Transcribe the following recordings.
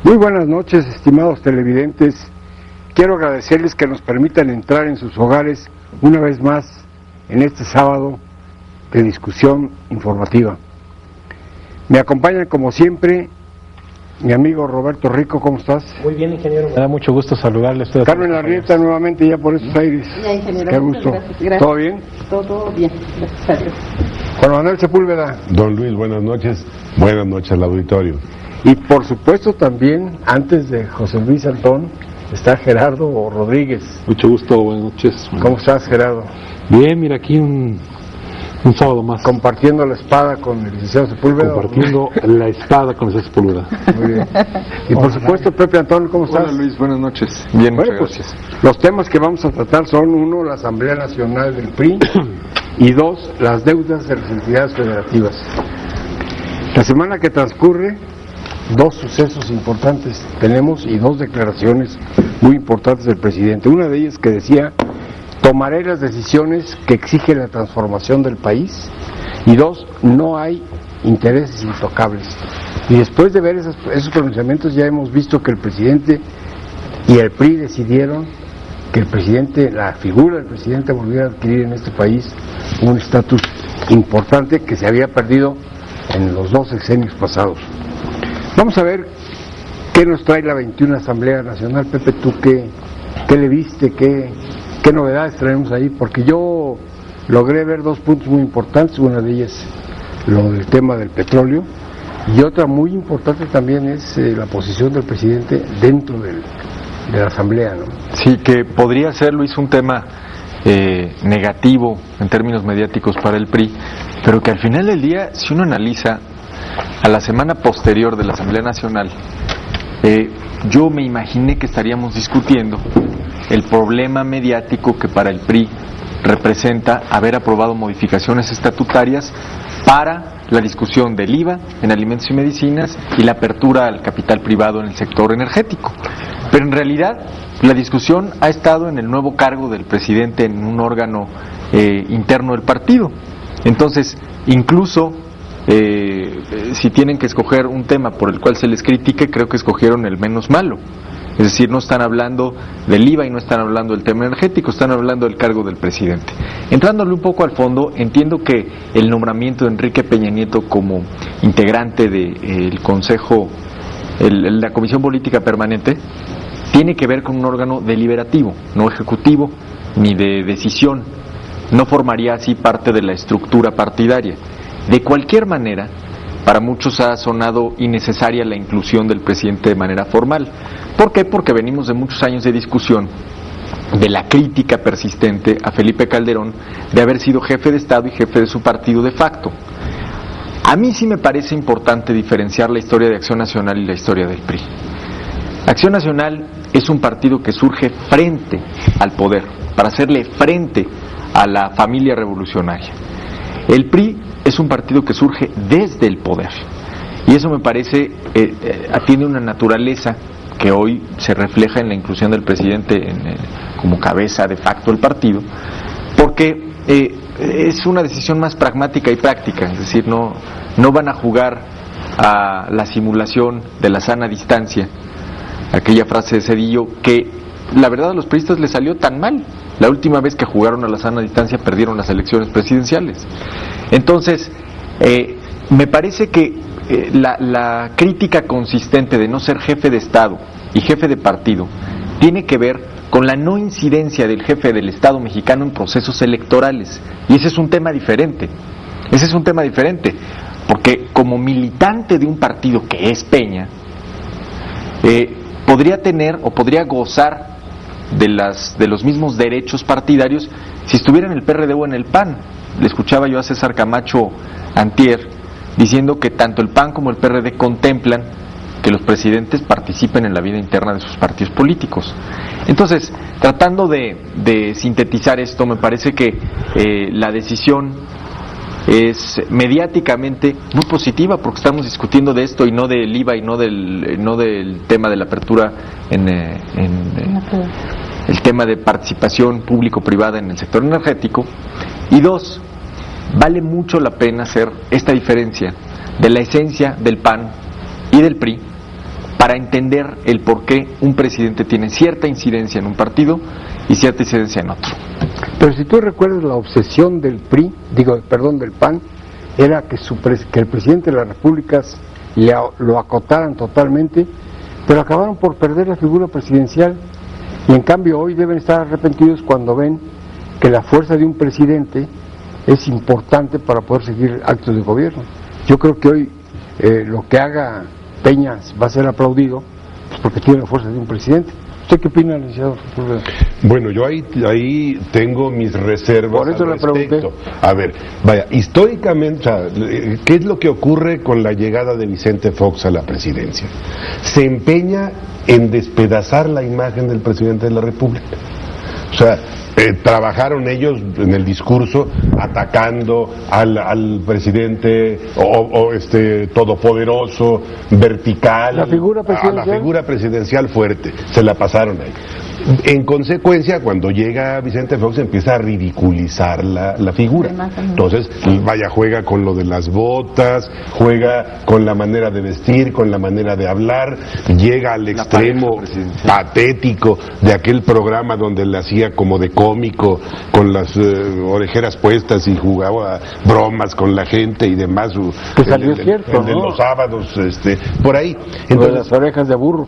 Muy buenas noches, estimados televidentes. Quiero agradecerles que nos permitan entrar en sus hogares una vez más en este sábado de discusión informativa. Me acompañan como siempre mi amigo Roberto Rico. ¿Cómo estás? Muy bien, ingeniero, me da mucho gusto saludarle a usted. Carmen Arrieta nuevamente ya por estos aires. Ya, ingeniero. Qué gusto. Gracias. ¿Todo bien? Todo bien, gracias a Dios. Juan Manuel Sepúlveda. Don Luis, buenas noches al auditorio. Y por supuesto también, antes de José Luis Antón, está Gerardo Rodríguez. Mucho gusto, buenas noches. ¿Cómo estás, Gerardo? Bien, mira, aquí un sábado más. Compartiendo la espada con el licenciado Sepúlveda. Compartiendo la espada con esa Sepúlveda. Muy bien. Y por supuesto, Pepe Antón, ¿cómo estás? Hola Luis, buenas noches. Bien, Bueno, muchas pues, gracias. los temas que vamos a tratar son: uno, la Asamblea Nacional del PRI, y dos, las deudas de las entidades federativas. La semana que transcurre, dos sucesos importantes tenemos y dos declaraciones muy importantes del presidente. Una de ellas que decía: tomaré las decisiones que exigen la transformación del país, y dos, no hay intereses intocables. Y después de ver esos pronunciamientos, ya hemos visto que el presidente y el PRI decidieron que el presidente, la figura del presidente, volviera a adquirir en este país un estatus importante que se había perdido en los dos sexenios pasados. Vamos a ver qué nos trae la 21 Asamblea Nacional. Pepe, ¿tú qué le viste? ¿Qué novedades traemos ahí? Porque yo logré ver dos puntos muy importantes. Una de ellas, lo del tema del petróleo, y otra muy importante también es la posición del presidente dentro de la Asamblea, ¿no? Sí, que podría ser, Luis, un tema negativo en términos mediáticos para el PRI, pero que al final del día, si uno analiza a la semana posterior de la Asamblea Nacional, yo me imaginé que estaríamos discutiendo el problema mediático que para el PRI representa haber aprobado modificaciones estatutarias para la discusión del IVA en alimentos y medicinas y la apertura al capital privado en el sector energético. Pero en realidad la discusión ha estado en el nuevo cargo del presidente en un órgano interno del partido. Entonces, incluso si tienen que escoger un tema por el cual se les critique, creo que escogieron el menos malo. Es decir, no están hablando del IVA y no están hablando del tema energético, están hablando del cargo del presidente. Entrándole un poco al fondo, entiendo que el nombramiento de Enrique Peña Nieto como integrante del Consejo, la Comisión Política Permanente, tiene que ver con un órgano deliberativo, no ejecutivo ni de decisión. No formaría así parte de la estructura partidaria. De cualquier manera, para muchos ha sonado innecesaria la inclusión del presidente de manera formal. ¿Por qué? Porque venimos de muchos años de discusión, de la crítica persistente a Felipe Calderón de haber sido jefe de Estado y jefe de su partido de facto. A mí sí me parece importante diferenciar la historia de Acción Nacional y la historia del PRI. Acción Nacional es un partido que surge frente al poder, para hacerle frente a la familia revolucionaria. El PRI es un partido que surge desde el poder, y eso me parece tiene una naturaleza que hoy se refleja en la inclusión del presidente como cabeza de facto del partido, porque es una decisión más pragmática y práctica. Es decir, no van a jugar a la simulación de la sana distancia, aquella frase de Zedillo que la verdad a los priistas les salió tan mal. La última vez que jugaron a la sana distancia perdieron las elecciones presidenciales. Entonces, me parece que la crítica consistente de no ser jefe de Estado y jefe de partido tiene que ver con la no incidencia del jefe del Estado mexicano en procesos electorales. Y ese es un tema diferente. Porque como militante de un partido que es Peña, podría tener o podría gozar de los mismos derechos partidarios si estuviera en el PRD o en el PAN. Le escuchaba yo a César Camacho antier diciendo que tanto el PAN como el PRD contemplan que los presidentes participen en la vida interna de sus partidos políticos. Entonces, tratando de sintetizar esto, me parece que la decisión es mediáticamente muy positiva, porque estamos discutiendo de esto y no del IVA y no del tema de la apertura en el tema de participación público-privada en el sector energético. Y dos, vale mucho la pena hacer esta diferencia de la esencia del PAN y del PRI para entender el por qué un presidente tiene cierta incidencia en un partido y cierta incidencia en otro. Pero si tú recuerdas, la obsesión del PRI, del PAN, era que el presidente de las repúblicas lo acotaran totalmente, pero acabaron por perder la figura presidencial, y en cambio hoy deben estar arrepentidos cuando ven que la fuerza de un presidente es importante para poder seguir actos de gobierno. Yo creo que hoy lo que haga Peña va a ser aplaudido, pues porque tiene la fuerza de un presidente. ¿Usted qué opina, licenciado? Bueno, yo ahí tengo mis reservas. Por eso al le pregunté. respecto. A ver, vaya, históricamente, o sea, ¿qué es lo que ocurre con la llegada de Vicente Fox a la presidencia? Se empeña en despedazar la imagen del presidente de la República. O sea, trabajaron ellos en el discurso atacando al presidente todopoderoso, vertical, la figura presidencial. a la figura presidencial fuerte, se la pasaron ahí. En consecuencia, cuando llega Vicente Fox empieza a ridiculizar la figura. Entonces, vaya, juega con lo de las botas, juega con la manera de vestir, con la manera de hablar, llega al extremo patético de aquel programa donde le hacía como de cómico, con las orejeras puestas y jugaba bromas con la gente y demás. Pues salió cierto, de ¿no? los sábados, por ahí. Entonces, las orejas de burro.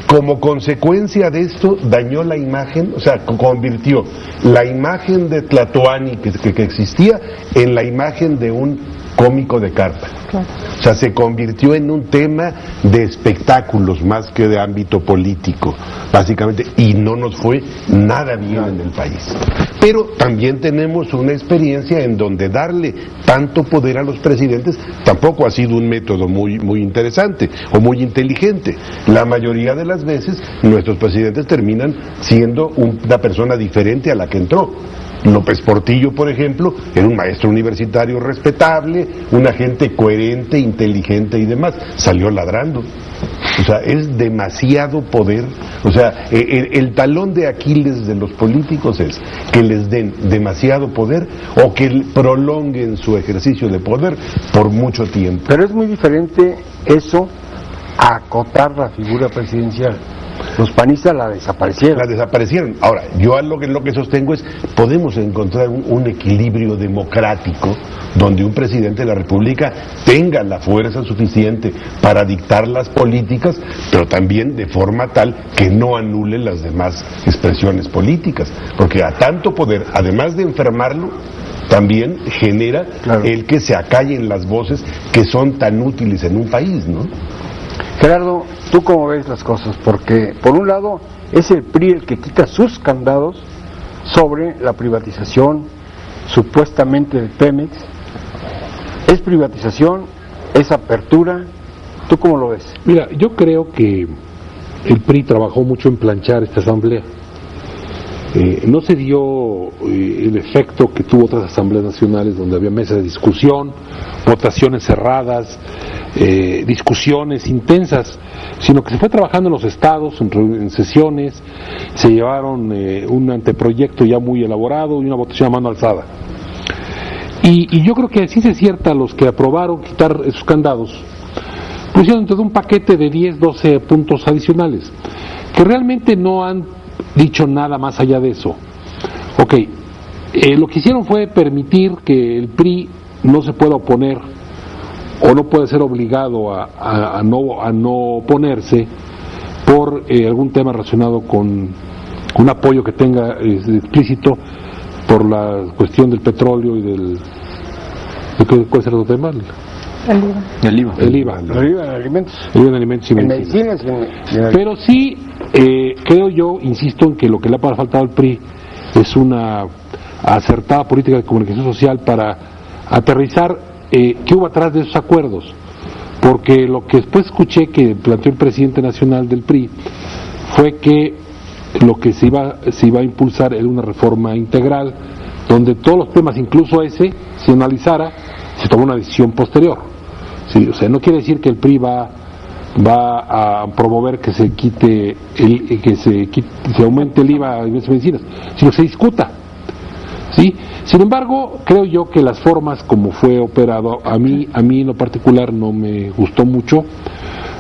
Como consecuencia de esto, dañó la imagen, o sea, convirtió la imagen de Tlatoani que existía en la imagen de un cómico de carpa. Claro. O sea, se convirtió en un tema de espectáculos más que de ámbito político, básicamente, y no nos fue nada bien en el país. Pero también tenemos una experiencia en donde darle tanto poder a los presidentes tampoco ha sido un método muy interesante o muy inteligente. La mayoría de las veces nuestros presidentes terminan siendo una persona diferente a la que entró. López Portillo, por ejemplo, era un maestro universitario respetable, una gente coherente, inteligente y demás. Salió ladrando. O sea, es demasiado poder. O sea, el talón de Aquiles de los políticos es que les den demasiado poder o que prolonguen su ejercicio de poder por mucho tiempo. Pero es muy diferente eso a acotar la figura presidencial. Los panistas la desaparecieron. Ahora, yo lo que sostengo es, podemos encontrar un equilibrio democrático donde un presidente de la República tenga la fuerza suficiente para dictar las políticas, pero también de forma tal que no anule las demás expresiones políticas, porque a tanto poder, además de enfermarlo, también genera el que se acallen las voces que son tan útiles en un país, ¿no? Gerardo, ¿tú cómo ves las cosas? Porque, por un lado, es el PRI el que quita sus candados sobre la privatización, supuestamente de Pemex. ¿Es privatización? ¿Es apertura? ¿Tú cómo lo ves? Mira, yo creo que el PRI trabajó mucho en planchar esta asamblea. No se dio el efecto que tuvo otras asambleas nacionales donde había mesas de discusión, votaciones cerradas, discusiones intensas, sino que se fue trabajando en los estados, en sesiones, se llevaron un anteproyecto ya muy elaborado y una votación a mano alzada. Y yo creo que así es cierta, los que aprobaron quitar esos candados pusieron dentro de un paquete de 10, 12 puntos adicionales, que realmente no han dicho nada más allá de eso. Ok, lo que hicieron fue permitir que el PRI no se pueda oponer o no puede ser obligado a no oponerse por algún tema relacionado con un apoyo que tenga explícito por la cuestión del petróleo y del... ¿Cuál es el otro tema? El IVA en alimentos. El IVA en alimentos y medicinas. Pero sí, creo yo, insisto en que lo que le ha faltado al PRI es una acertada política de comunicación social para aterrizar qué hubo atrás de esos acuerdos. Porque lo que después escuché que planteó el presidente nacional del PRI fue que lo que se iba a impulsar era una reforma integral donde todos los temas, incluso ese, se analizara, se tomó una decisión posterior. Sí, o sea, no quiere decir que el PRI va a promover que se aumente el IVA en las medicinas, sino que se discuta. ¿Sí? Sin embargo, creo yo que las formas como fue operado, a mí en lo particular no me gustó mucho,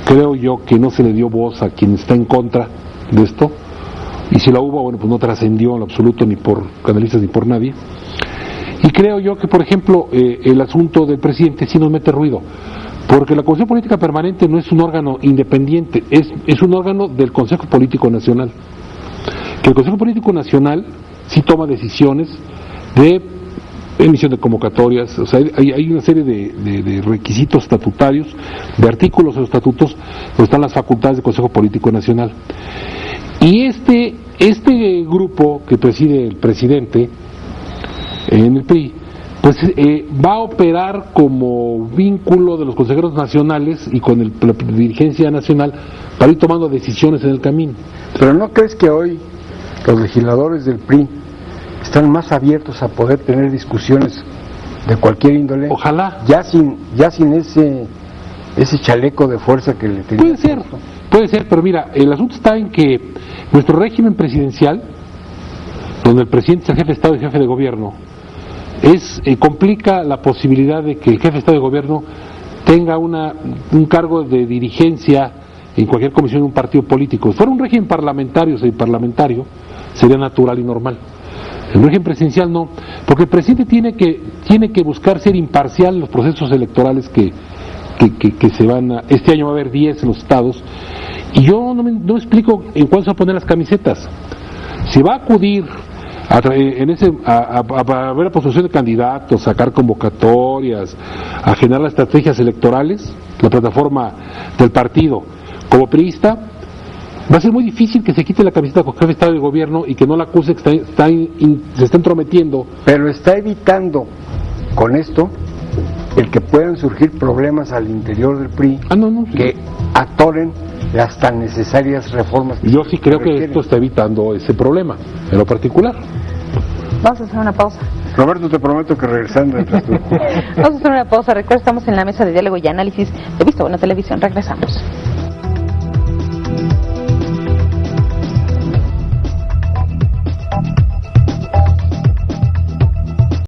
Creo yo que no se le dio voz a quien está en contra de esto, y si la hubo, bueno, pues no trascendió en lo absoluto ni por canalistas ni por nadie. Y creo yo que, por ejemplo, el asunto del presidente sí nos mete ruido, porque la Comisión Política Permanente no es un órgano independiente, es un órgano del Consejo Político Nacional. Que el Consejo Político Nacional sí toma decisiones de emisión de convocatorias, o sea, hay una serie de requisitos estatutarios, de artículos de los estatutos, donde están las facultades del Consejo Político Nacional. Y este grupo que preside el presidente en el PRI, pues va a operar como vínculo de los consejeros nacionales y con la dirigencia nacional para ir tomando decisiones en el camino. Pero ¿no crees que hoy los legisladores del PRI están más abiertos a poder tener discusiones de cualquier índole? Ojalá. Ya sin ese chaleco de fuerza que le tenía. Puede ser, pero mira, el asunto está en que nuestro régimen presidencial, donde el presidente es el jefe de Estado y jefe de gobierno, complica la posibilidad de que el jefe de Estado y gobierno tenga un cargo de dirigencia en cualquier comisión de un partido político. Si fuera un régimen parlamentario, sería natural y normal. El régimen presidencial no, porque el presidente tiene que buscar ser imparcial en los procesos electorales que se van a... Este año va a haber 10 en los estados, y yo no me explico en cuál se van a poner las camisetas. Si va a acudir a ver la postulación de candidatos, sacar convocatorias, a generar las estrategias electorales, la plataforma del partido, como priista, va a ser muy difícil que se quite la camiseta con jefe de Estado y Gobierno y que no la acuse que se está entrometiendo. Pero está evitando con esto el que puedan surgir problemas al interior del PRI que atoren las tan necesarias reformas. Yo sí creo que esto está evitando ese problema, en lo particular. Vamos a hacer una pausa. Roberto, te prometo que regresando entras tú. Vamos a hacer una pausa. Recuerda, estamos en la mesa de diálogo y análisis de Visto Bueno Televisión. Regresamos.